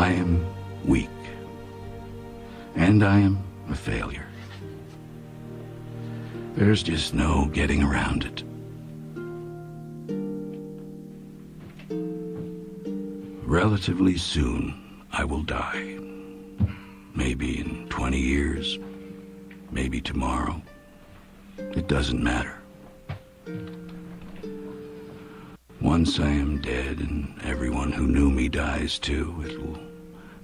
I am weak, and I am a failure. There's just no getting around it. Relatively soon, I will die. Maybe in 20 years, maybe tomorrow. It doesn't matter. Once I am dead and everyone who knew me dies too, it will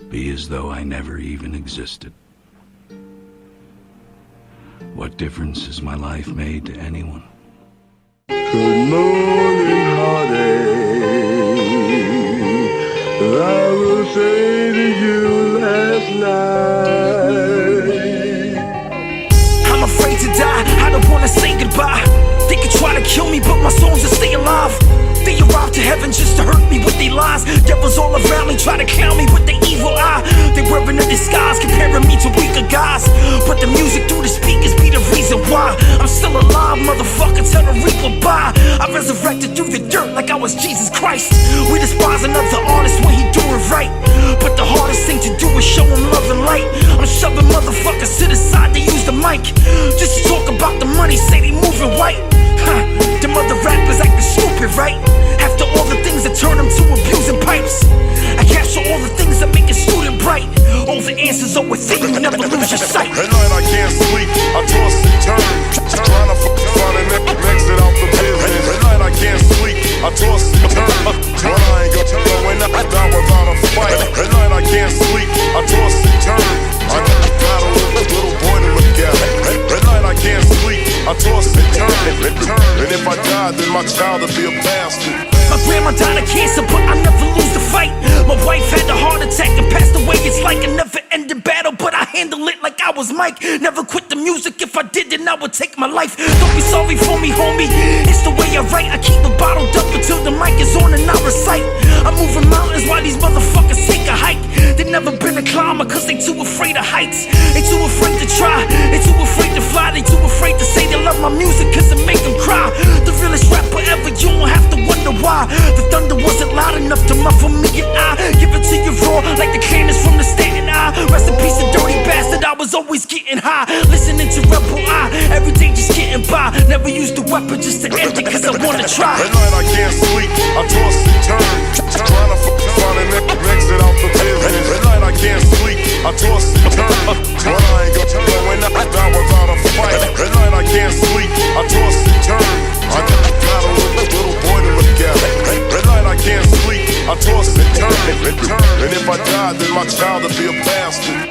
be as though I never even existed. What difference has my life made to anyone? Good morning, heartache. I will say to you last night. I'm afraid to die, I don't wanna say goodbye. They could try to kill me, but my soul's to stay alive. They arrived to heaven just to hurt me with their lies. Devils all around me try to clown me with their evil eye. They wearing a disguise, comparing me to weaker guys. But the music through the speakers be the reason why I'm still alive, motherfucker, tell the reaper bye. I resurrected through the dirt like I was Jesus Christ. We despise another artist when he do it right, but the hardest thing to do is show him love and light. I'm shoving motherfuckers to the side, they use the mic just to talk about the money, say they moving white. Them other rappers acting stupid, right? After all the things that turn them to abusing pipes, I capture all the things that make a student bright. All the answers are within you, never lose your sight. At night I can't sleep, I toss and turn, trying to find an exit out the business. At night I can't sleep, I toss and turn, but I ain't going down without a fight. At night I can't sleep, I toss and turn, I got a little boy to look at. At night I can't sleep, I toss and turn, and if I die, then my child will be a bastard. My grandma died of cancer, but I never lose the fight. My wife had a heart attack and passed away. It's like a never-ending battle, but I handle it like I was Mike. Never quit the music. If I did, then I would take my life. Don't be sorry for me, homie. It's the way I write. I keep it bottled up until the mic is on and I recite. I'm moving mountains while these motherfuckers take a hike. They never been a climber cause they too afraid of heights. They too afraid to try. They too afraid to fly. They too afraid to say they love my music cause it make them cry. The realest rapper ever, you don't have to wonder why. The thunder wasn't loud enough to muffle me and I give it to you raw like the cannons from the Staten Island. Rest in peace, a dirty bastard, I was always getting high. Listening to Rebel Eye, every day just getting by. Never used the weapon just to end it cause I wanna try. At night I can't sleep, I toss and turn, trying to find an exit out the business. At night I can't sleep, I toss and turn, but I ain't going down without a fight. At night I can't sleep, I toss and turn, I got a little boy to look at. At night I can't sleep, I toss and turn, and if I die, then my child will be a bastard.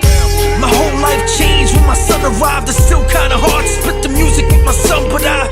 My whole life changed when my son arrived. It's still kinda hard to split the music with my son, but I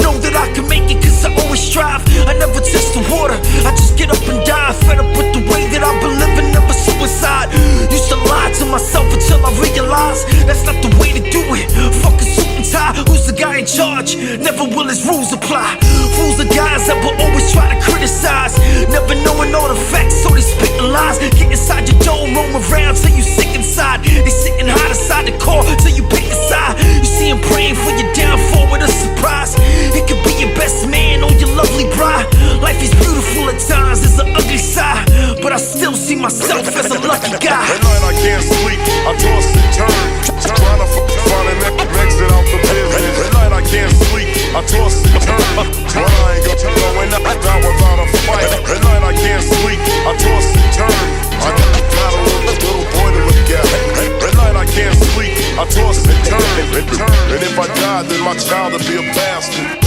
know that I can make it cause I always strive. I never test the water, I just get up and die. Fed up with the way that I've been living, never suicide. Used to lie to myself until I realized that's not the way to do it. Fuck a suit and tie, who's the guy in charge? Never will his rules apply. Fools are guys that will always try to criticize, never knowing all the facts, so they spitting lies. Get inside your dome, roam around till you sick inside. They sitting high beside the car till you pick a side. You see him praying for your downfall with a surprise. It could be your best man or your lovely bride. Life is beautiful at times, there's an ugly side, but I still see myself as a lucky guy. At night I can't sleep, I toss and turn, trying to find an exit out the business. At night I can't sleep, I toss and turn, but I ain't going down without a fight. At night I can't sleep, I toss and turn, I got a little boy to look at. At night I can't sleep, I toss and turn, and if I die, then my child will be a bastard.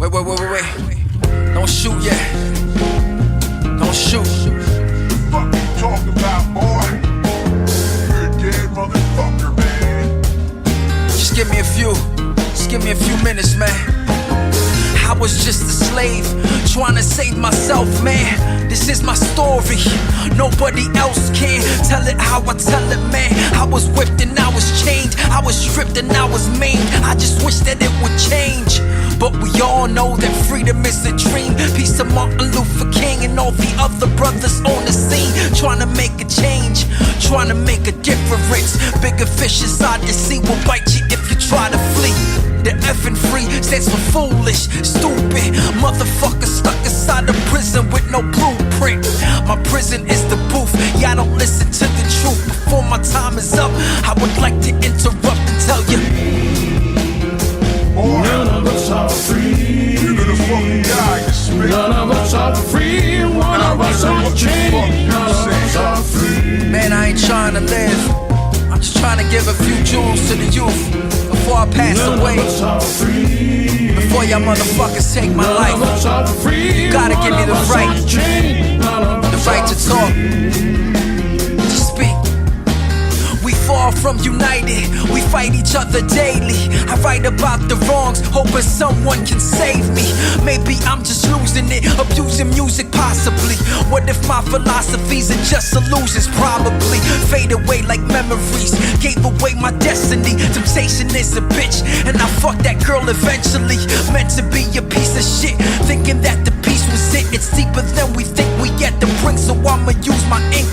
Wait. Don't shoot yet. Don't shoot. Fuck you talking about, boy? You're a dead motherfucker, man. Just give me a few minutes, man. I was just a slave, trying to save myself, man. This is my story, nobody else can tell it how I tell it, man. I was whipped and I was chained, I was stripped and I was maimed. I just wish that it would change, but we all know that freedom is a dream. Peace to Martin Luther King and all the other brothers on the scene, trying to make a change, trying to make a difference. Bigger fish inside the sea will bite you if you try to flee. The effing free stands for foolish, stupid motherfucker stuck inside a prison with no blueprint. My prison is the booth, yeah, I don't listen to the truth. Before my time is up, I would like to interrupt and tell you, none of us are free. None of us are free. One of us are chained. None of us are free. man, I ain't trying to live, I'm just trying to give a few jewels to the youth before I pass away. Before y'all motherfuckers take my life, you gotta give me the right to talk, to speak. We far from united, we fight each other daily. I write about the wrongs, hoping someone can save me. Maybe I'm just losing it, abusing music possibly. What if my philosophies are just illusions? Probably fade away like memories, gave away my destiny. Temptation is a bitch, and I fucked that girl eventually. Meant to be a piece of shit, thinking that the piece was it. It's deeper than we think we at the brink, so I'ma use my ink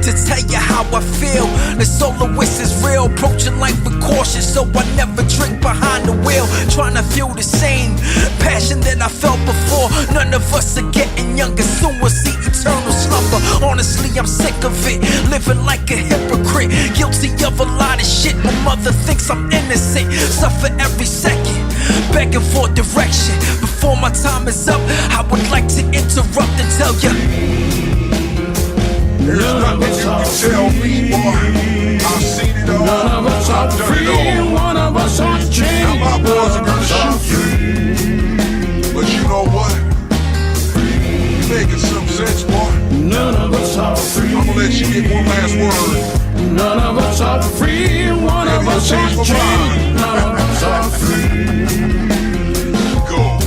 to tell you how I feel. The soloist is real, approaching life with caution, so I never drink behind the wheel. Trying to feel the same passion that I felt before. None of us are getting younger, soon we'll see eternal slumber. Honestly, I'm sick of it, living like a hypocrite, guilty of a lot of shit. My mother thinks I'm innocent, suffer every second, begging for direction. Before my time is up, I would like to interrupt and tell you, there's nothing you can tell me, boy. I've seen it all. None of us are free. One of us are chained. Now my boys are gonna shoot you, but you know what? You're making some sense, boy. None of us are free. I'm gonna let you get one last word. None of us are free. One of us are chained. None of us are free. Go.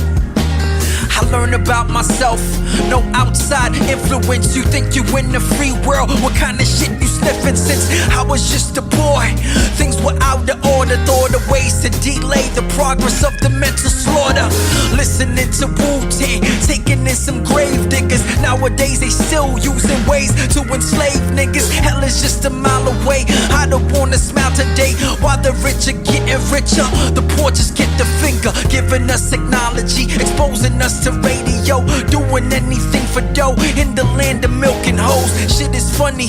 I learn about myself, no outside influence. You think you in the free world, what kind of shit you sniffing? Since I was just a boy, things were out of order. Thought of ways to delay the progress of the mental slaughter. Listening to Wu-Tang, taking in some grave diggers. Nowadays they still using ways to enslave niggas. Hell is just a mile away, I don't wanna smile today. While the rich are getting richer, the poor just get the finger, giving us technology, exposing us to radio, doing anything for dough in the land of milk and hoes. Shit is funny,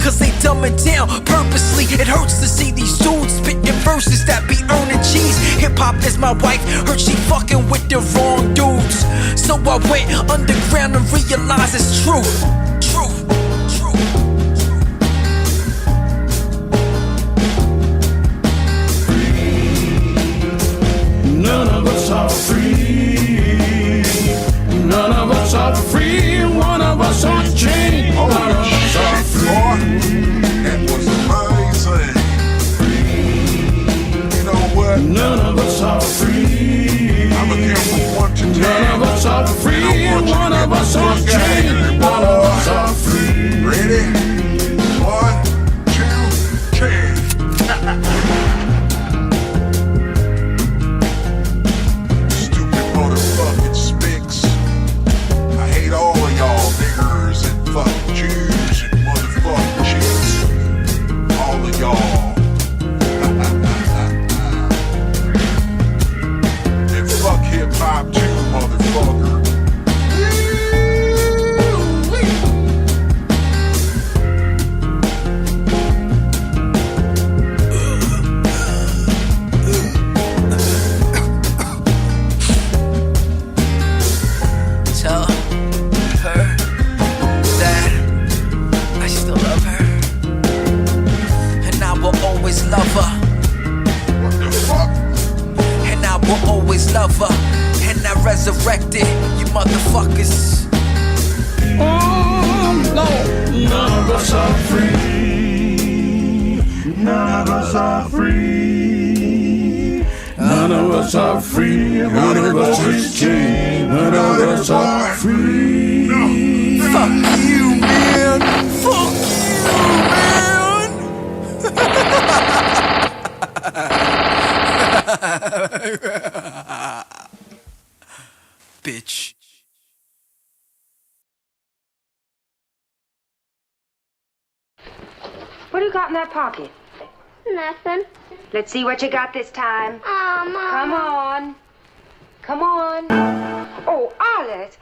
cause they dumb it down purposely. It hurts to see these dudes spitting verses that be earning cheese. Hip-hop is my wife, heard she fucking with the wrong dudes, so I went underground and realized it's true. None of us are free. None of us are free. One of us are chained. None of us are free. That was amazing. You know what? None of us are free. I'm gonna count from 1 to 10. None of us are free. One of us are chained. None of us are free. Ready? 1, 2, 10. Stupid motherfucking spicks. I hate all of y'all niggers and fucking Jews and motherfucking chicks. All of y'all. And fuck hip-hop too, motherfucker. Tell her that I still love her, and I will always love her, What the fuck? and I will always love her, and I resurrected you motherfuckers. Oh, no. None of us are free. None of us are free. None None of us are free. One of us is chained. None of us are free. Fuck you, man. Fuck you, man. Bitch. What do you got in that pocket? Nothing. Let's see what you got this time. Oh, Mom. Come on. Oh, Olive.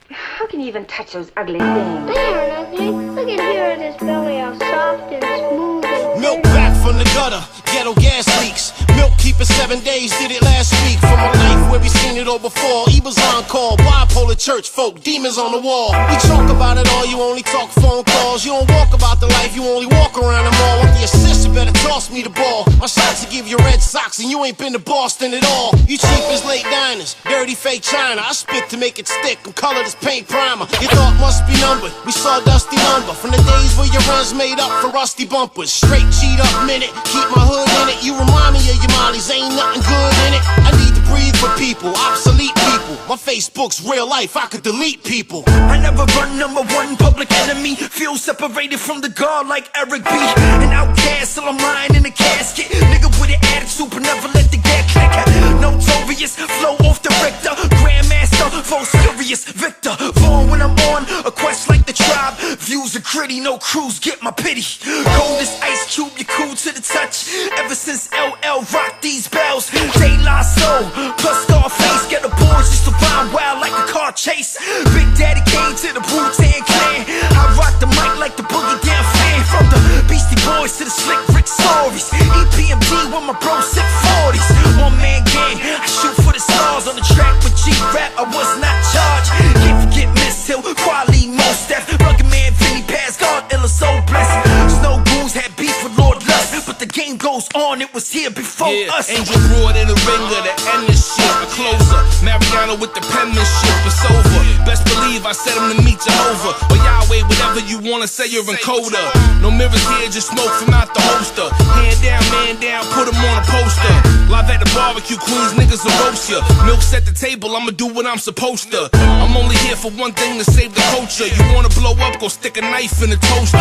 How can you even touch those ugly things? They aren't ugly. Look at here at his belly, how soft and smooth and Milk back from the gutter, ghetto gas leaks. Milk keep it 7 days, did it last week. From a life where we seen it all before. He was on call, bipolar church folk, demons on the wall. We talk about it all, you only talk phone calls. You don't walk about the life, you only walk around the mall. Want the assist, you better toss me the ball. My shots to give you Red Sox and you ain't been to Boston at all. You cheap as late diners, dirty fake China. I spit to make it stick, I'm colored as paint primer. Your thought must be numbered, we saw dusty number. From the days where your runs made up for rusty bumpers. Straight cheat up minute, keep my hood in it. You remind me of your mollies, ain't nothing good in it. I need to breathe for people, obsolete people. My Facebook's real life, I could delete people. I never run, number one public enemy. Feel separated from the guard like Eric B. An outcast till I'm lying in a casket. Nigga with an attitude but never let the gap click. Notorious, flow off the Richter. Grandmaster, false furious, Victor. Born when I'm on a quest like the tribe. Views are gritty, no crews get my pity. Cold as Ice Cube, you cool to the touch. Ever since LL rocked these bells. De La Soul, plus Scarface. Get a board just to rhyme wild like a car chase. Big Daddy came to the Wu-Tang Clan. I rock the mic like the Boogie Down fan. From the Beastie Boys to the Slick Rick stories. EPMD with my bro sip 40s. One man gang, I shoot for the stars. On the track with G-Rap, I was not charged. Can't forget Miss Hill, Quali, Mostef. Rugged man, Vinny Paz, God, Illa, so blessed. Snow Goons had beef with Lord Lust, but the game goes on, it was here before us. Angel brought in a ringer to end this shit. A closer, Mariana with the penmanship, it's over. Best believe I set him to meet Jehovah. Or Yahweh, whatever you wanna say, you're encoder. No mirrors here, just smoke from out the holster. Hand down, man down, put him on a poster. Live at the barbecue, Queens niggas will roast ya. Milk set the table, I'ma do what I'm supposed to. I'm only here for one thing, to save the culture. You wanna blow up, go stick a knife in the toaster.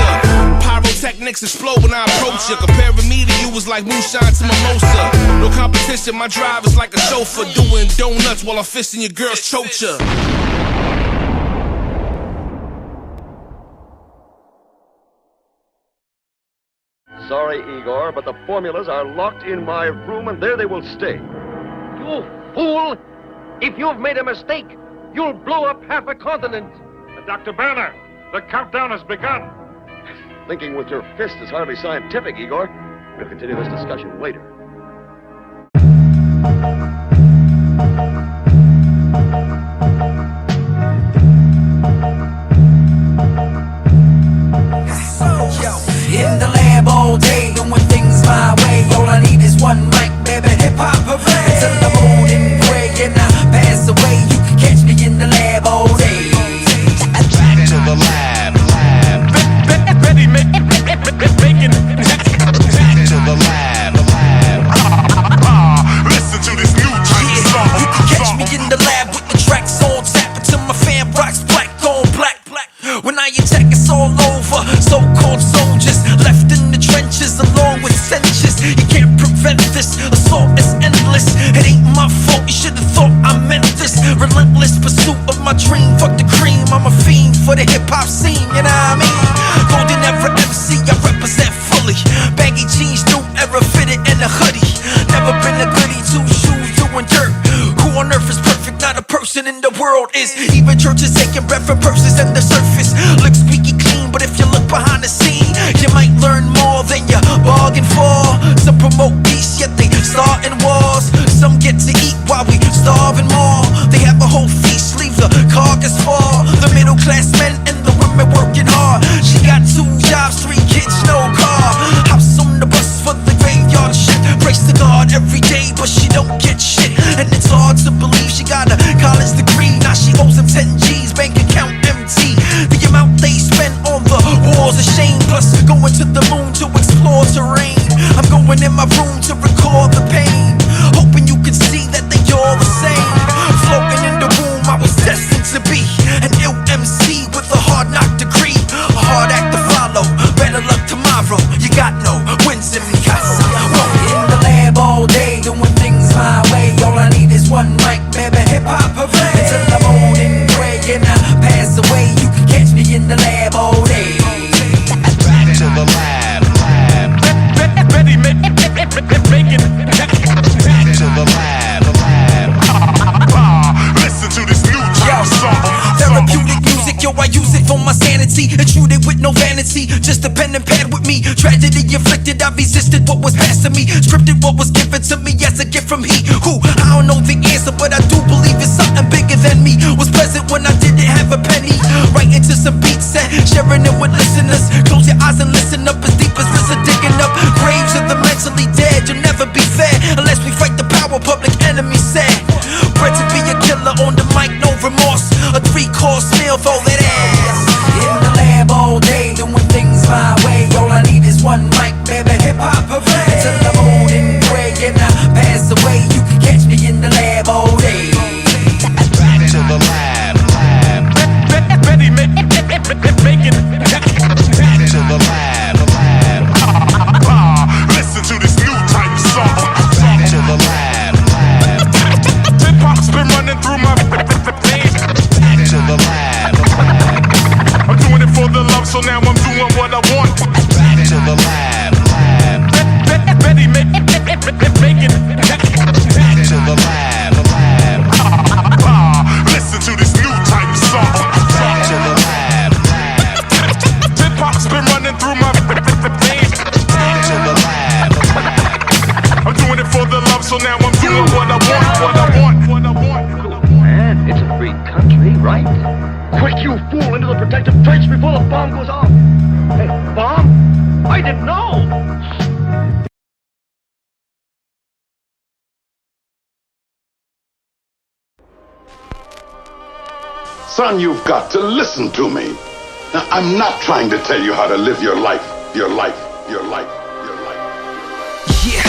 Pyrotechnics explode when I approach ya. Comparing me to you is like moonshine to mimosa. No competition, my drive is like a chauffeur. Doing donuts while I'm fisting your girl's chocha. Sorry, Igor, but the formulas are locked in my room and there they will stay. You fool! If you've made a mistake, you'll blow up half a continent. Dr. Banner, the countdown has begun. Thinking with your fist is hardly scientific, Igor. We'll continue this discussion later. In the lab all day, doing things my way. All I need is one mic, baby, hip-hop parade. Till the morning gray and I pass away. You can catch me in the lab all day. Back to the lab. Ready, making Back to the lab. Listen to this new type of song. You can catch me in the lab with the tracks all tapping till my fan rocks black on black. When I attack, it's all over. So-called soldiers left in the trenches along with censures. You can't prevent this. Assault is endless. It ain't my fault. You should have thought I meant this. Relentless pursuit of my dream. Fuck the cream. I'm a fiend for the hip-hop scene. You know what I mean? Golden era MC, I represent fully. Baggy jeans, new era fitted in a hoodie. Never been a goodie. Two shoes, doing dirt. Who on earth is perfect? Not a person in the world is. Even churches taking breath from purses and the surface looks squeaky clean, but if you look behind the scene, you might learn more than you bargain for. Some promote peace, yet they starting wars. Some get to eat while we starving more. They have a whole feast, leave the carcass for the middle class men and the women working hard. She got 2 jobs, 3 kids, no car. House on the bus for the graveyard shit. Praise to God every day, but she don't get shit. And it's hard to believe she got a college degree. Now she owes him 10 G's, bank account empty. The amount they spend on the war's a shame. Plus going to the moon to explore terrain. I'm going in my room to record the pain, hoping you can see just a pen and pad with me. Tragedy inflicted, I resisted what was passing me. Scripted what was given to me as a gift from he who, I don't know the answer, but I do believe it's something bigger than me. Was present when I didn't have a penny. Right into some beats set, sharing it with listeners. Close your eyes and listen up as deep as risk of digging up graves of the mentally dead. You'll never be fair unless we fight the power public enemy said. Bred to be a killer on the mic, no remorse. A 3-course meal for that ass. In the lab all day, doing things my way. All I need is one mic, baby, hip-hop parade. Till I'm old and gray and I pass away, you can catch me in the lab all day. Back to the lab. Ready, make it. Back to the lab. Listen to this new type of song. Back to the lab. Hip-hop's been running through my veins. Back to the lab. I'm doing it for the love, so now I'm doing what I want. Back to the lab. Ready, make it. Back to the lab. Listen to this new type of song. Back to the lab. Hip-hop's been running through my veins. Back to the lab. I'm doing it for the love, so now I'm doing what I want. Man, it's a free country, right? Quick, you fool, into the protective trench before the bomb goes off. Hey, bomb? I didn't know. Son, you've got to listen to me. Now, I'm not trying to tell you how to live your life. Yeah.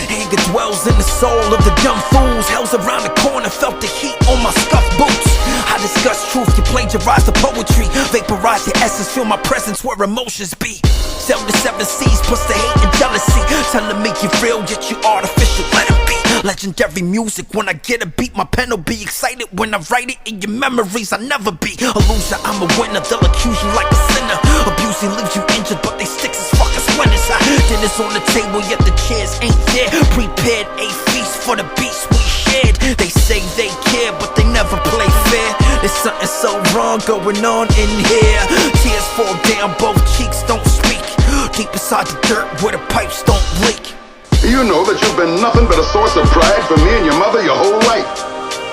Anger dwells in the soul of the dumb fools. Hell's around the corner, felt the heat on my scuffed boots. I discuss truth, you plagiarize the poetry. Vaporize your essence, feel my presence where emotions be. Sell the 7 C's plus the hate and jealousy. Tell them make you real, yet you artificial, let it be. Legendary music, when I get a beat, my pen will be excited. When I write it in your memories, I'll never be a loser, I'm a winner. They'll accuse you like a sinner. Abusing leaves you injured, but they sticks as fuck as winners. Dinner's on the table, yet the chairs ain't there. Prepared a feast for the beats we shared. They say they care, but they never play fair. There's something so wrong going on in here. Tears fall down, both cheeks don't speak. Deep inside the dirt where the pipes don't leak. You know that you've been nothing but a source of pride for me and your mother your whole life.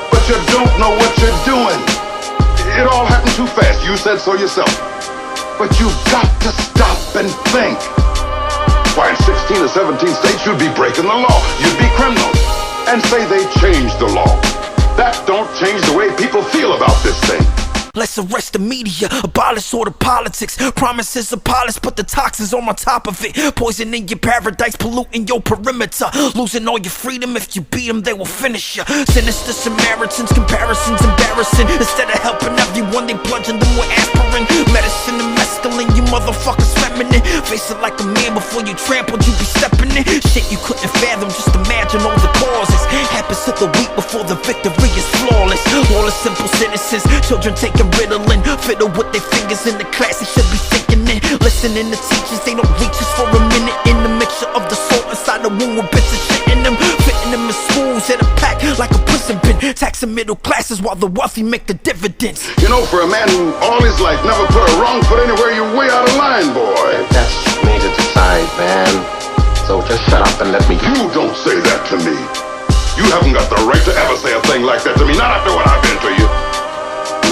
But you don't know what you're doing. It all happened too fast, you said so yourself. But you've got to stop and think. Why, in 16 or 17 states you'd be breaking the law. You'd be criminals. And say they changed the law. That don't change the way people feel about this thing. Let's arrest the media, abolish all the politics. Promises are polished, but the toxins on top of it. Poisoning your paradise, polluting your perimeter. Losing all your freedom, if you beat them, they will finish you. Sinister Samaritans, comparisons embarrassing. Instead of helping everyone, they bludgeon them with aspirin. Medicine and mescaline, you motherfuckers feminine. Face it like a man before you trampled, you be stepping in. Shit you couldn't fathom, just imagine all the causes. Happens to the weak before the victory is flawless. All the simple citizens, children taking Ritalin, fiddle with their fingers in the class, they should be thinking it. Listening to teachers, they don't reach us for a minute. In the mixture of the salt inside the wound with bits of shit in them. Fitting them in schools in a pack like a prison bin. Taxing middle classes while the wealthy make the dividends. You know, for a man who all his life never put a wrong foot anywhere, you're way out of line, boy. That's me to decide, man. So just shut up and let me... You don't say that to me. You haven't got the right to ever say a thing like that to me, not after what I've been to you.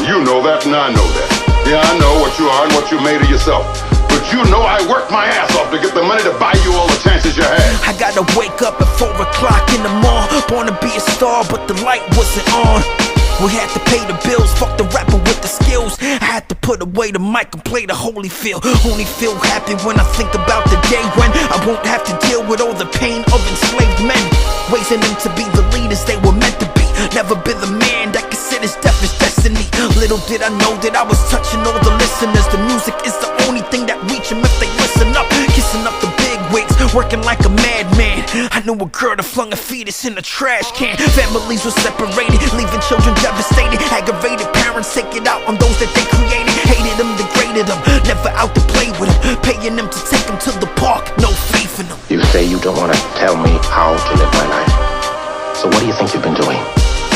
You know that, and I know that. Yeah, I know what you are and what you made of yourself. But you know I worked my ass off to get the money to buy you all the chances you had. I gotta wake up at 4 o'clock in the morning. Born to be a star, but the light wasn't on. We had to pay the bills, fuck the rapper with the skills. I had to put away the mic and play the Holyfield. Only feel happy when I think about the day when I won't have to deal with all the pain of enslaved men. Raising them to be the leaders they were meant to be. Never been the man that considers death his destiny. Little did I know that I was touching all the listeners. The music is the only thing that reach them if they listen up. Kissing up the big wigs, working like a madman. I knew a girl that flung a fetus in a trash can. Families were separated, leaving children devastated. Aggravated parents take it out on those that they created. Hated them, degraded them, never out to play with them. Paying them to take them to the park, no faith in them. You say you don't want to tell me how to live my life. So what do you think you've been doing?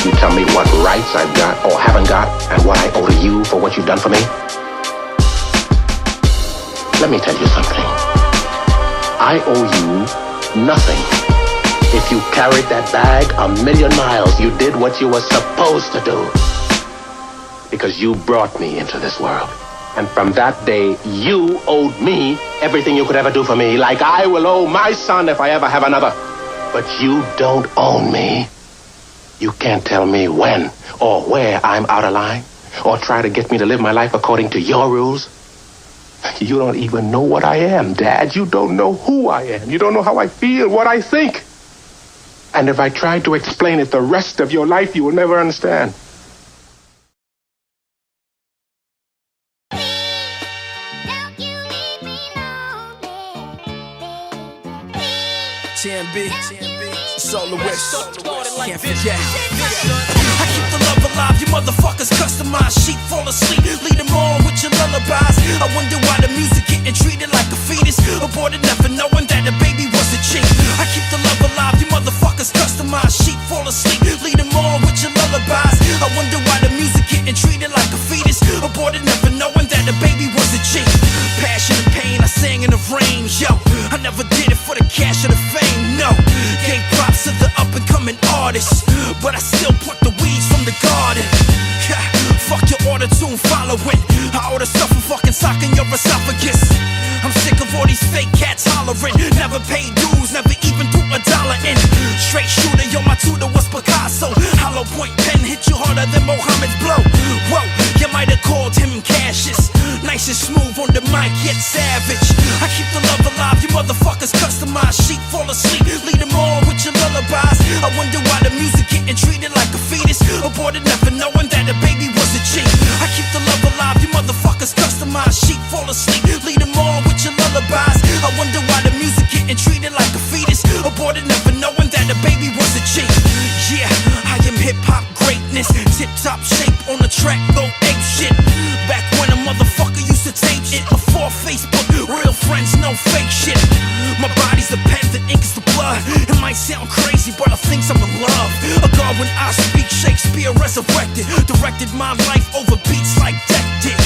You tell me what rights I've got or haven't got, and what I owe to you for what you've done for me? Let me tell you something. I owe you nothing. If you carried that bag 1,000,000 miles, you did what you were supposed to do. Because you brought me into this world. And from that day, you owed me everything you could ever do for me, like I will owe my son if I ever have another. But you don't own me. You can't tell me when or where I'm out of line, or try to get me to live my life according to your rules. You don't even know what I am, Dad. You don't know who I am. You don't know how I feel, what I think. And if I try to explain it the rest of your life, you will never understand. TMB, Soloist, can't forget. I keep the love alive, you motherfuckers customize. Sheep fall asleep, lead them on with your lullabies. I wonder why the music getting treated like a fetus. Aborted never knowing that the baby was a cheat. I keep the love alive, you motherfuckers customize. Sheep fall asleep, lead them on with your lullabies. I wonder why the music getting treated like a fetus. Aborted never knowing that the baby was a cheat. Passion and pain, I sang in the rain, yo. I never did it for the cash or the fame, no. Gave props to the up and coming artists, but I still pluck the weeds from the garden. Fuck your auto-tune following. I order stuff from fucking sock in your esophagus. I'm sick of all these fake cats hollering. Never paid dues, never even threw $1 in. Straight shooter, yo, my tutor was Picasso. Hollow point pen hit you harder than Mohammed's blow. Whoa, you might have called him Cassius. Nice and smooth on the mic, yet savage. I keep the love alive, you motherfuckers customize. Sheep fall asleep, lead them on with your lullabies. I wonder why the music getting treated like a fetus. Aborted never knowing that the baby was a cheat. I keep the love alive, you motherfuckers customize. Sheep fall asleep, lead them on with your lullabies. I wonder why the music getting treated like a fetus. Aborted never knowing that the baby was a cheat. Yeah, I am hip-hop greatness. Tip-top shape on the track, go ape shit. Back when a motherfucker used to tape it before Facebook, real friends, no fake shit. My body's the pen, the ink's the blood. It might sound crazy, but I think I'm in love. A god when I speak, Shakespeare resurrected. Directed my life over beats like Deck did.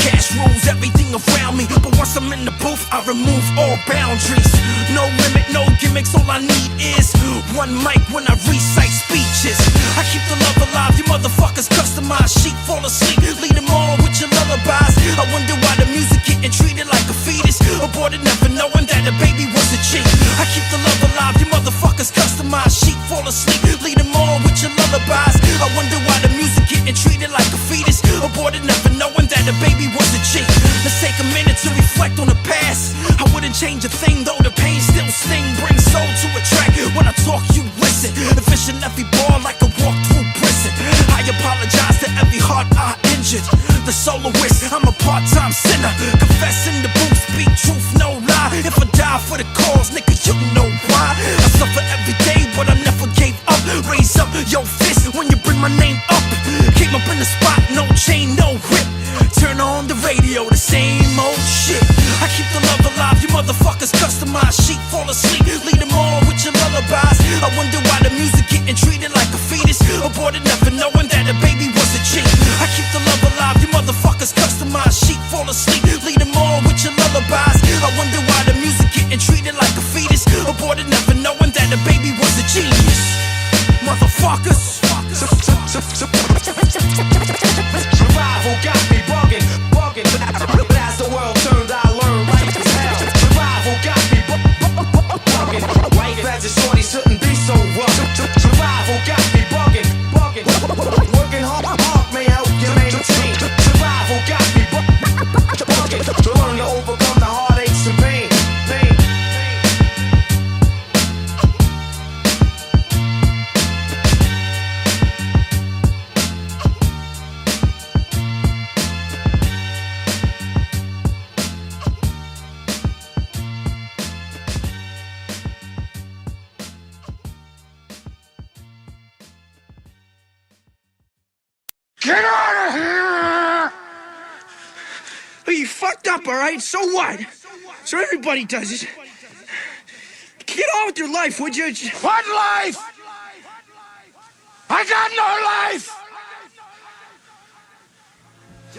Cash rules everything around me, but once I'm in the booth, I remove all boundaries. No limit, no gimmicks, all I need is one mic when I recite speeches. I keep the love alive, you motherfuckers customize. Sheep fall asleep, lead them on with your lullabies. I wonder why the music getting treated like a fetus. Aborted never knowing that the baby was a cheat. I keep the love alive, you motherfuckers customize. Sheep fall asleep, lead them on with your lullabies. I wonder why the music getting treated like a fetus. Aborted never knowing that the baby was a cheat. Let's take a minute to reflect on the past. I wouldn't change a thing though the pain still sting. Bring soul to a track. When I talk you listen. Efficient every bar like a walk through prison. I apologize to every heart I injured. The soloist, I'm a part-time sinner. Confess in the booth, speak truth, no lie. If I die for the cause, nigga, you know why. I suffer every day, but I never gave up. Raise up your fist when you bring my name up. Came up in the spot, no chain, no whip. Turn on the radio, the same old shit. I keep the love alive, you motherfuckers customize. Sheep fall asleep, lead them on with your lullabies. I wonder why the music getting treated like a fetus. Aborted never knowing that the baby was a cheat. I keep the love alive, you motherfuckers customize. Sheep fall asleep, lead them on with your lullabies. I wonder why the music getting treated like a fetus. Aborted never knowing that the baby was a genius. Motherfuckers. Survival got me bugging. As the world turned, I learned life is hell. Survival got me bugging. Life as a shorty shouldn't be so rough. Survival got me bugging. Working hard may help you maintain. Survival got me bugging. To learn to overcome the heartaches and pain. Get out of here! Well, you fucked up, alright? So what? So everybody does it. Get on with your life, would you? What life? I got no life!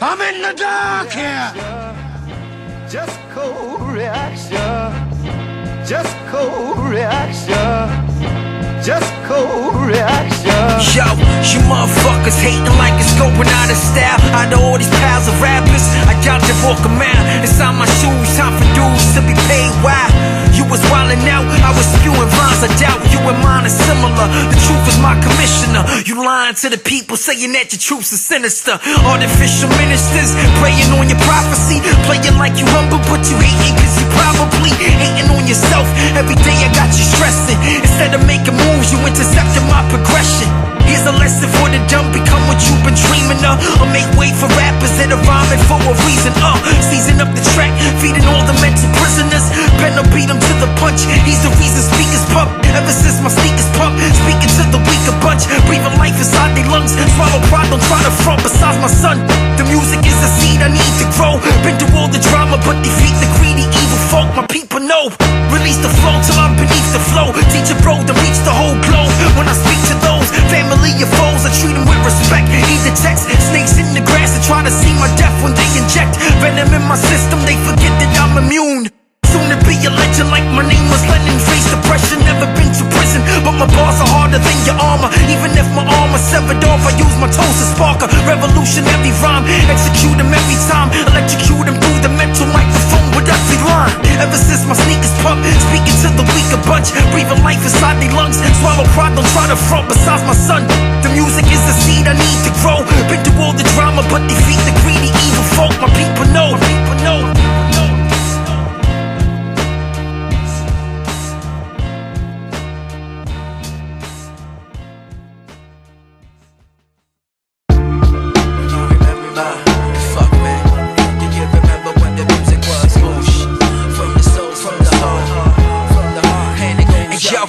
I'm in the dark here! Just cold reaction. Just cold reaction. Just cold reaction. Yo, you motherfuckers hating like it's going out of style. Out of all these piles of rappers, I got to walk a mile. Inside my shoes, time for dues to be paid. Why? You was wildin' out, I was spewing rhymes. I doubt you and mine are similar. The truth is my commissioner. You lying to the people, saying that your truths are sinister. Artificial ministers praying on your prophecy, playing like you humble, but you hating cause you probably hating on yourself. Every day I got you stressing. Instead of making moves, you intercepting my progression. Here's a lesson for the dumb, become what you've been dreaming of. Or make way for rappers that are rhyming for a reason. Season up the track, feeding all the mental prisoners. Pen'll beat him to the punch, he's the reason speakers pump. Ever since my sneakers pump, speaking to the weaker bunch. Breathing life inside their lungs, swallow pride, don't try to front. Besides my son, the music is a seed I need to grow. Been through all the drama, but defeat the greedy evil folk. My people know, release the flow till I'm beneath the flow. Teach a bro to reach the whole globe. When I speak to those family or foes, I treat them with respect. Eat the text, snakes in the grass and try to see my death when they inject venom in my system. They forget that I'm immune. Soon to be a legend like my name was Lennon. Face depression, never been to prison, but my bars are harder than your armor. Even if my armor severed off, I use my toes to spark a revolutionary rhyme. Execute them every time, electrocute them through the mental microphone with every line. Ever since my sneakers pump, speaking to the weaker bunch. Breathing life inside their lungs, swallow pride, don't try to front. Besides my son, the music is a seed I need to grow. Been through all the drama, but defeat the greedy evil folk. My people know, my people know. Fuck man, can you remember when the music was whoosh? From the soul, from the heart, and yo,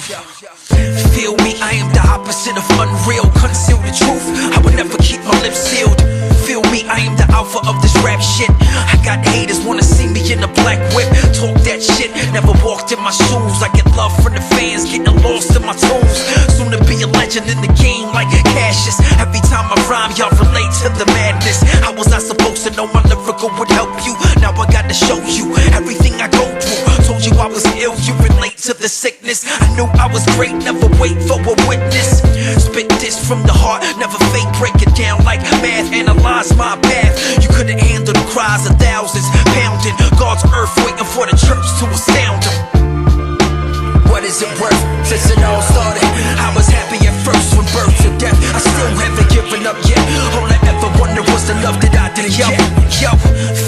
feel me, I am the opposite of unreal. Conceal the truth, I would never keep my lips sealed. Feel me, I am the alpha of this rap shit. I got haters wanna see me in a black whip. Talk that shit, never walked in my shoes. I get love from the fans, getting lost in my tunes. Soon to be a legend in the game like Cassius. Every time I rhyme, y'all relate to the madness. How was I supposed to know my lyrical would help you? Now I gotta show you everything I go through. Told you I was ill, you relate to the sickness. I knew I was great, never wait for a witness. Spit this from the heart, never fake, break it down like math. Analyze my path. You couldn't handle the cries of thousands pounding God's earth, waiting for the church to astound them. What is it worth since it all started? I was happy at first from birth to death. I still haven't given up yet. All I ever wondered was the love that I didn't get. Yo,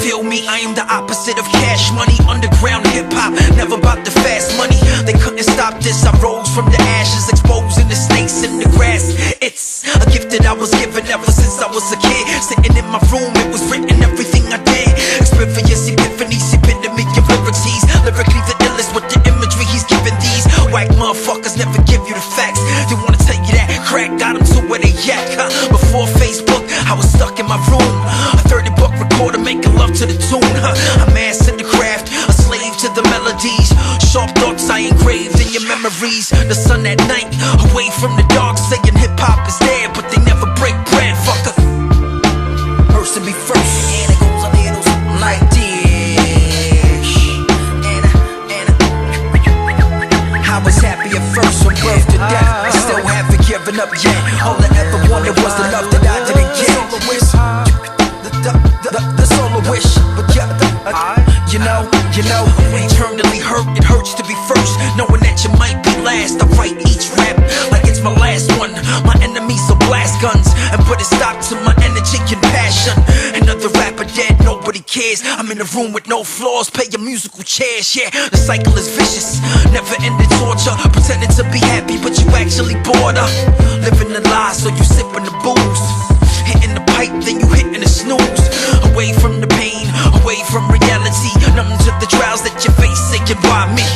feel me, I am the opposite of cash money. Underground hip-hop, never about the fast money. They couldn't stop this, I rose from the ashes, exposing the snakes in the grass. It's a gift that I was given ever since I was a kid. Sitting in my room, it was written everything I did. Experience, epiphanies, epitome of lyrics. He's lyrically the illest with the imagery he's giving these. Whack motherfuckers never give you the facts. They wanna tell you that crack got them to where they at, huh? Before Facebook, I was stuck in my room. A 30-buck recorder making love to the tune, huh? A master in the craft, a slave to the melodies. Sharp thoughts I engraved in your memories. The sun at night, away from the dark, saying hip-hop is dead, but they never break bread, fucker. First to be first, and it goes a little something like this. I was happy at first from birth to death. I still haven't given up yet. All I ever wanted was the love that I didn't get. The soloist, but yeah, you know, eternally hurt. It hurts to be first, knowing that you might be last. I write each rap like it's my last one. My enemies are blast guns, and put a stop to my energy and passion. Another rapper dead, nobody cares. I'm in a room with no floors, pay your musical chairs. Yeah, the cycle is vicious, never ending torture. Pretending to be happy, but you actually bored. Living a lie, so you sipping the booze. Hitting the pipe, then you hitting the snooze. Away from the pain, away from reality. Numb to the trials that you face, saying why me?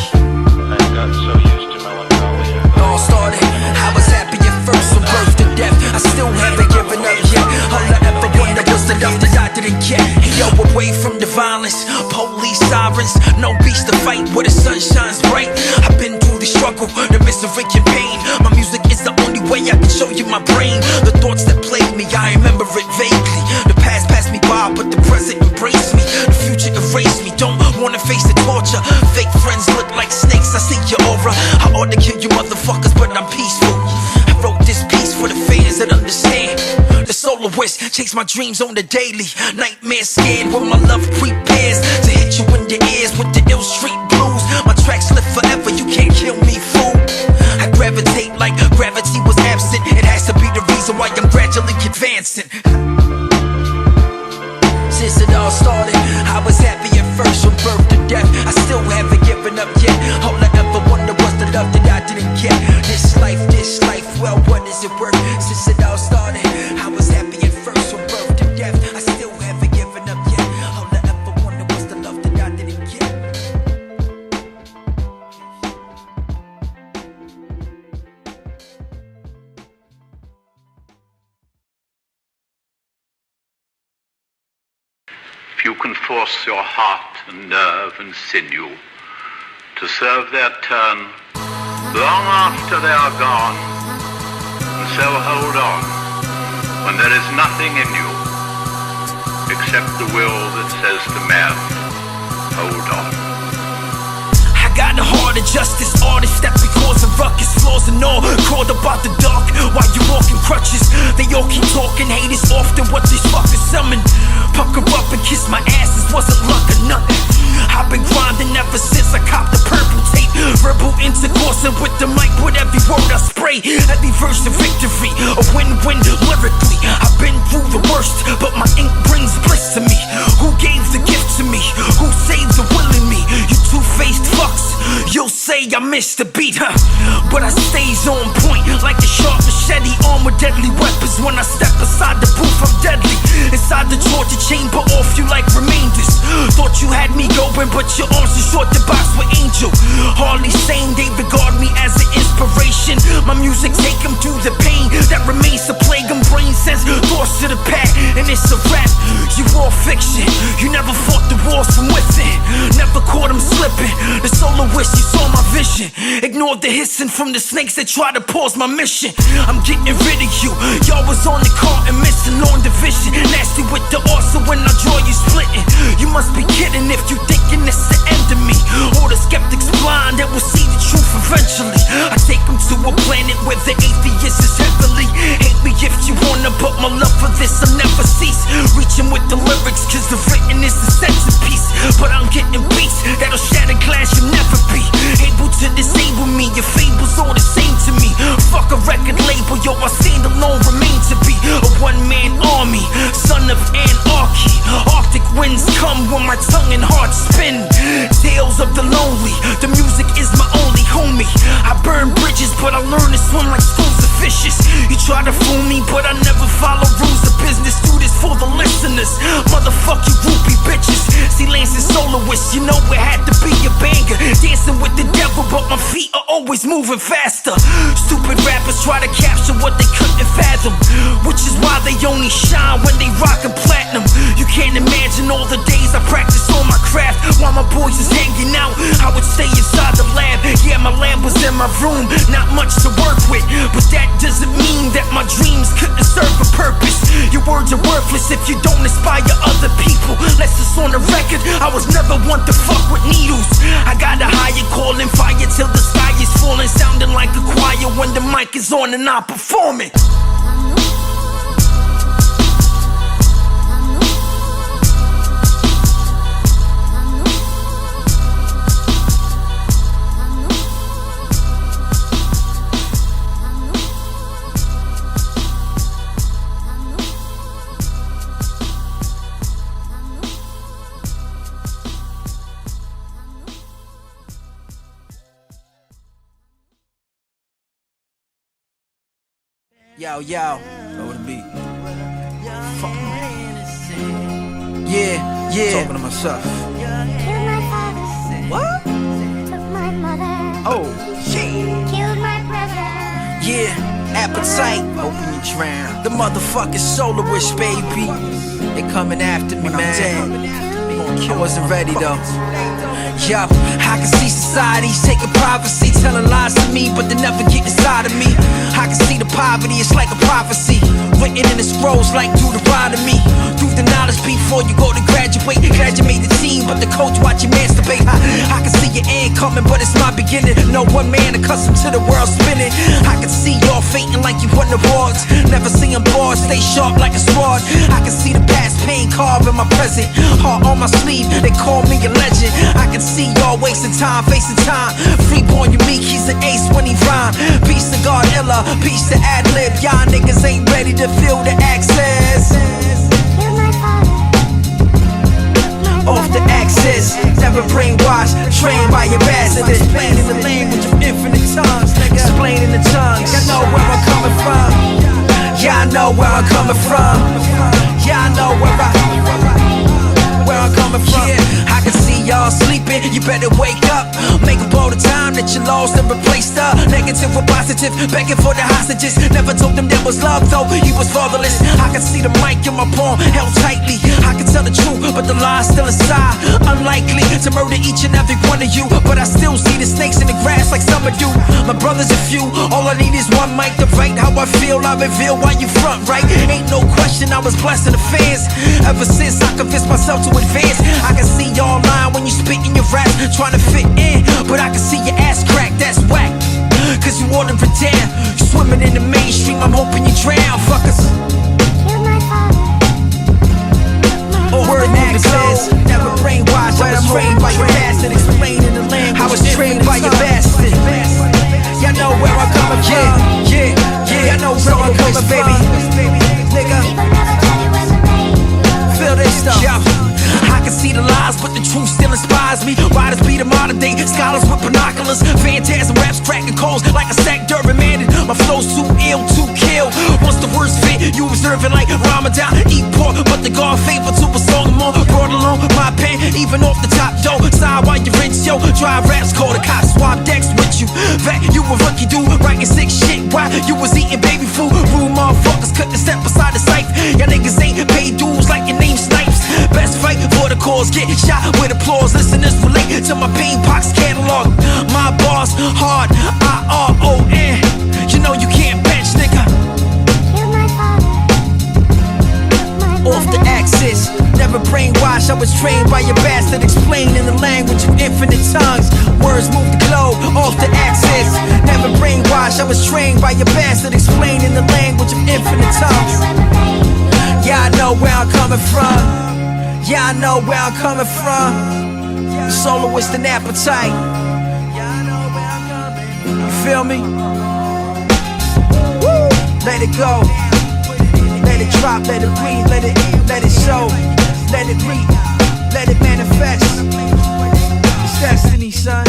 I got so used to melancholia. All started, I was happy at first from birth to death. I still haven't given up yet. All I ever wanted was the love that I didn't get. Yo, away from the violence, police sirens, no beach to fight where the sun shines bright. I've been through the struggle, the misery and pain. My music is the only way I can show you my brain. The thoughts that plague me, I remember it vaguely. The past passed me by, but the present embraced me. The future erased me. Don't soloist. Chase my dreams on the daily. Nightmare scared when my love prepares to hit you in the ears with the ill street blues. My tracks live forever, you can't kill me, fool. I gravitate like gravity was absent. It has to be the reason why I'm gradually advancing. Since it all started, I was happy at first from birth to death. I still haven't given up yet. All I ever wonder was the love that I didn't get. This life, well, what is it worth? Since it all started, I was happy at first from birth to death. I still haven't given up yet. All I ever wonder was the love that I didn't get. If you can force your heart and nerve and sinew to serve their turn long after they are gone, and so hold on when there is nothing in you except the will that says to man, hold on. I got a heart of justice, artist that be causing ruckus, flaws and all, crawled about the dark while you walking crutches. They all keep talking, hate is often what these fuckers summon. Pucker up and kiss my asses, wasn't luck or nothing. I've been grinding ever since I copped the purple tape. Verbal intercourse with the mic with every word I spray. Every verse a victory, a win-win lyrically. I've been through the worst, but my ink brings bliss to me. Who gave the gift to me? Who saved the will in me? You two-faced fucks, you'll say I missed the beat, huh? But I stays on point like a sharp machete, armed with deadly weapons. When I step aside the booth, I'm deadly. Inside the torture chamber, off you like remainders. Thought you had me going, but your arms are short to box with Angel. Hardly sane, they regard me as an inspiration. My music take them through the pain that remains to plague them. Brain sense, thoughts to the past, and it's a rap. You all fiction, you never fought the wars from within. Never caught them slipping. The soloist, you saw my vision. Ignored the hissing from the snakes that try to pause my mission. I'm getting rid of you. Y'all was on the car and missing long division. Nasty with the also when I draw you splitting. You must be kidding if you thinking it's the end of me. All the skeptics blind that will see the truth eventually. I take them to a planet where the atheist is heavily. Hate me if you wanna, but my love for this will never cease. Reaching with the lyrics, cause the written is the centerpiece. But I'm getting beats that'll shatter glass you'll never be able to disable me. Your fables all the same to me. Fuck a record label, yo, I stand alone, remain to be a one-man army, son of anarchy. Arctic winds come when my tongue and heart spin. Tales of the lonely, the music is my only homie. I burn bridges, but I learn to swim like schools of fishes. You try to fool me, but I never follow rules of business. Do this for the listeners, motherfuck you groupie bitches. See Lance and Soloist, you know it had to be a banger. Dancing with the devil, but my feet are always moving faster. Stupid rappers try to capture what they couldn't fathom, which is why they only shine when they rockin' platinum. You can't imagine all the days I practice on my craft while my boys is hanging out. I would stay inside the lab. Yeah, my lab was in my room, not much to work with, but that doesn't mean that my dreams couldn't serve a purpose. Your words are worthless if you don't inspire other people. Less it's on the record, I was never one to fuck with needles. I got a higher calling, fire till the sky is falling, sounding like a choir when the mic is on and I'm performing. Yo, over the beat. Fuck. Yeah. Talking to myself. What? Took my mother. Oh, shit. Killed my brother. Yeah, appetite. Hoping you drown. The motherfucking soloist, baby. They coming after me, man. I wasn't ready though. Yup, I can see society's taking privacy, telling lies to me, but they never get inside of me. I can see the poverty, it's like a prophecy, written in the scrolls like Deuteronomy. Through the knowledge before you go to graduate. Glad you made the team, but the coach watch you masturbate. I can see your end coming, but it's my beginning. No one man accustomed to the world spinning. I can see y'all fainting like you won awards. Never see them bored, stay sharp like a sword. I can see the past pain carved in my present. Heart on my sleeve, they call me a legend. I can see y'all wasting time, facing time. Freeborn unique, he's an ace when he rhyme. Peace to God illa, peace to ad-lib. Y'all niggas ain't ready to feel the access. Off the axis, never brainwashed, trained by your bastard. Explaining the language of infinite tongues, explaining the tongues. Y'all know where I'm coming from. Y'all know where I'm coming from. Y'all know where I'm coming from. Yeah, I can see y'all sleeping, you better wake up. Make up all the time that you lost and replaced the negative with positive, begging for the hostages. Never told them there was love, though he was fatherless. I can see the mic in my palm held tightly. I can tell the truth, but the lie's still inside. Unlikely to murder each and every one of you, but I still see the snakes in the grass like some of you. My brothers are few, all I need is one mic to write how I feel. I reveal why you front right. Ain't no question I was blessed in the fans. Ever since I convinced myself to advance, I can see y'all lying when you spit in your raps, trying to fit in, but I can see your ass crack, that's whack. Cause you ordering down, you swimming in the mainstream, I'm hoping you drown, fuckers. Word access, never brainwashed, I was trained by your bastard. Explaining the language, I was trained by your bastard. Y'all know where I'm coming from. Yeah, y'all know where I'm coming from, baby. Nigga, feel this stuff. I can see the lies, but the truth still inspires me. Riders be the modern day scholars with binoculars. Phantasm raps cracking coals like a stack dirt remanded. My flow's too ill to kill. Once the words fit, you observing like Ramadan. Eat pork, but the God faithful to a song more. Brought along my pen, even off the top dough. Side while you rinse, yo. Dry raps, call the cops, swap decks with you. That you a rookie dude, writing sick shit while you was eating baby food. Rude motherfuckers couldn't step beside the safe. Y'all niggas ain't paid dues like your name Snipes. Best fight for the cause, get shot with applause. Listeners relate to my Pain Pox catalog. My bars hard, I-R-O-N. You know you can't bench, nigga. Off the axis, never brainwashed, I was trained by your bastard. Explaining the language of infinite tongues. Words move the globe, off the axis. Never brainwashed, I was trained by your bastard. Explaining the language of infinite tongues. Yeah, I know where I'm coming from. Yeah, I know where I'm coming from. Soloist and appetite. You feel me? Woo! Let it go. Let it drop, let it breathe, let it show. Let it read, let it manifest. It's destiny, son.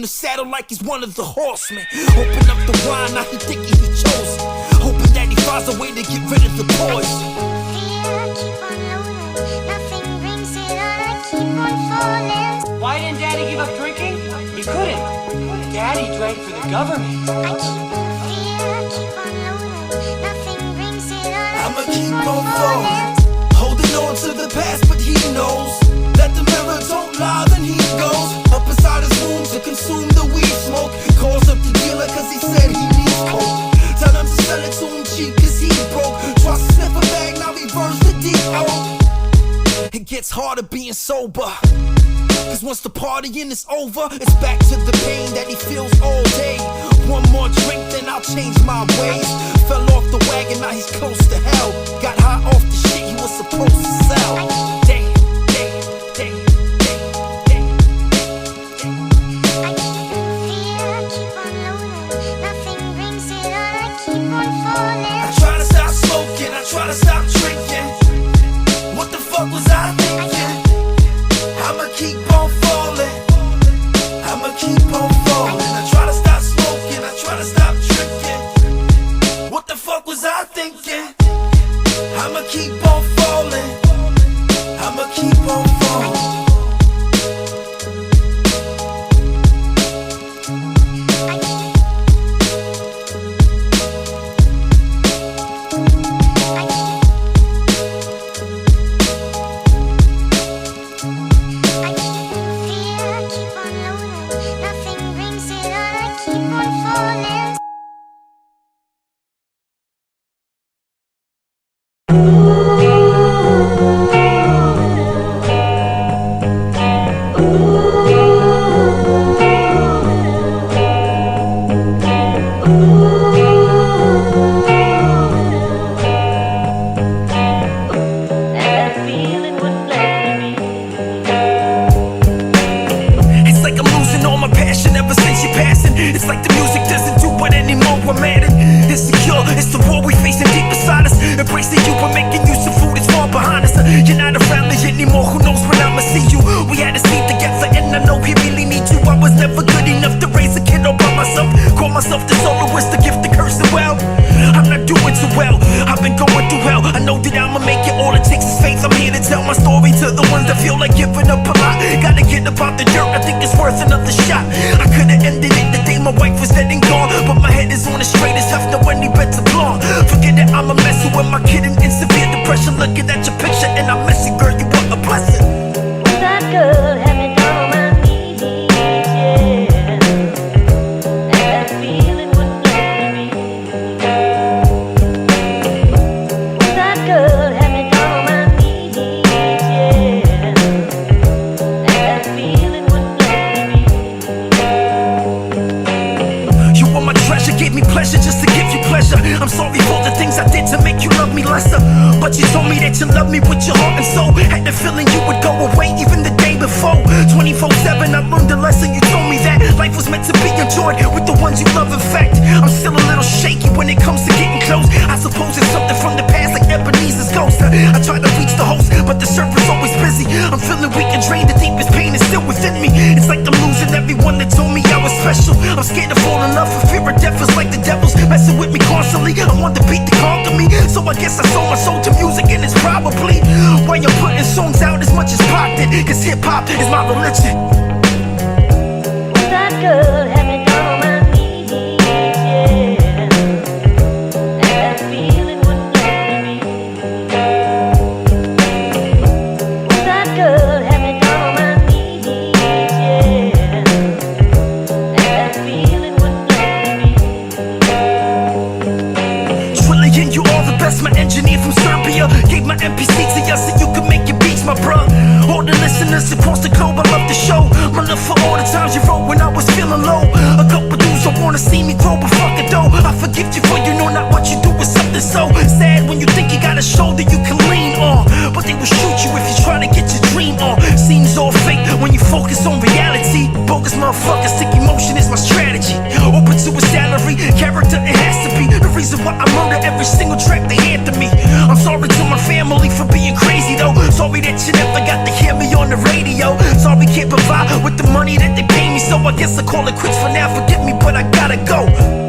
the saddle like he's one of the horsemen. Open up the wine, now he thinking he chose. Hoping that he finds a way to get rid of the poison. Why didn't Daddy give up drinking? He couldn't. Daddy drank for the government. I'ma keep on falling, holding on to the past, but he knows that the mirror don't lie, then he goes up inside his room to consume the weed smoke. Calls up the dealer cause he said he needs coke. Tell him to sell it to him cheap cause he broke. Tries to sniff a bag, now he burns the D.O. It gets harder being sober, cause once the partying is over, it's back to the pain that he feels all day. One more drink, then I'll change my ways. Fell off the wagon, now he's close to hell. Got high off the shit he was supposed to sell. Damn, damn, damn, damn, damn. I try to stop smoking, I try to stop drinking. What the fuck was I thinking? I'ma keep on falling, I'ma keep on falling. I try to stop smoking, I try to stop drinking. What the fuck was I thinking? I'ma keep on falling, I'ma keep on falling. Myself the soloist, the gift, the curse, and well, I'm not doing too well. I've been going through hell. I know that I'ma make it. All it takes is faith. I'm here to tell my story to the ones that feel like giving up a lot. Gotta get up out the dirt. I think it's worth another shot. I could've ended it the day my wife was dead and gone, but my head is on the straightest. Have no any better blonde. Forget that I'm a mess with my kid in severe depression. Looking at your picture and I'm messy, girl. You want a blessing? That girl had me down on my knees, yeah. Just to give you pleasure. I'm sorry for the things I did to make you love me lesser, but you told me that you love me with your heart and soul. Had the feeling you would go away even the day before. 24/7 I learned a lesson. You told me that life was meant to be enjoyed with the ones you love. In fact, I'm still a little shaky when it comes to getting close. I suppose it's something from the past, like Ebenezer's ghost. I try to reach the host, but the surface always busy. I'm feeling weak and drained. The deepest pain is still within me. It's like I'm losing everyone that told me I was special. I'm scared to fall in love, for fear of death is like the devil's messing with me constantly. I want the beat to conquer me, so I guess I sold my soul to music, and it's probably why you're putting songs out as much as Pac did, cause hip-hop is my religion. That girl had me down on my knees, yeah. And that feeling wouldn't let me. That girl had me down on my knees, yeah. And that feeling wouldn't let me. Trilian, you all the best, my engineer from Serbia. Gave my MPC to you so you could make your beats, my bruh. All the listeners across the globe, I love the show. My love for all the times you wrote when I was feeling low. A couple dudes don't wanna see me grow, but fuck it though. I forgive you for you know not what you do is something so sad. When you think you got a shoulder you can lean on, but they will shoot you if you try to get your dream on. Seems all fake when you focus on reality. Bogus motherfuckers think emotion is my strategy. Open to a salary, character it has to be. The reason why I murder every single track they hand to me. I'm sorry to my family for being crazy though. Sorry that you never got to hear me on the radio. Sorry can't provide with the money that they pay me, so I I guess I call it quits for now. Forget me, but I gotta go.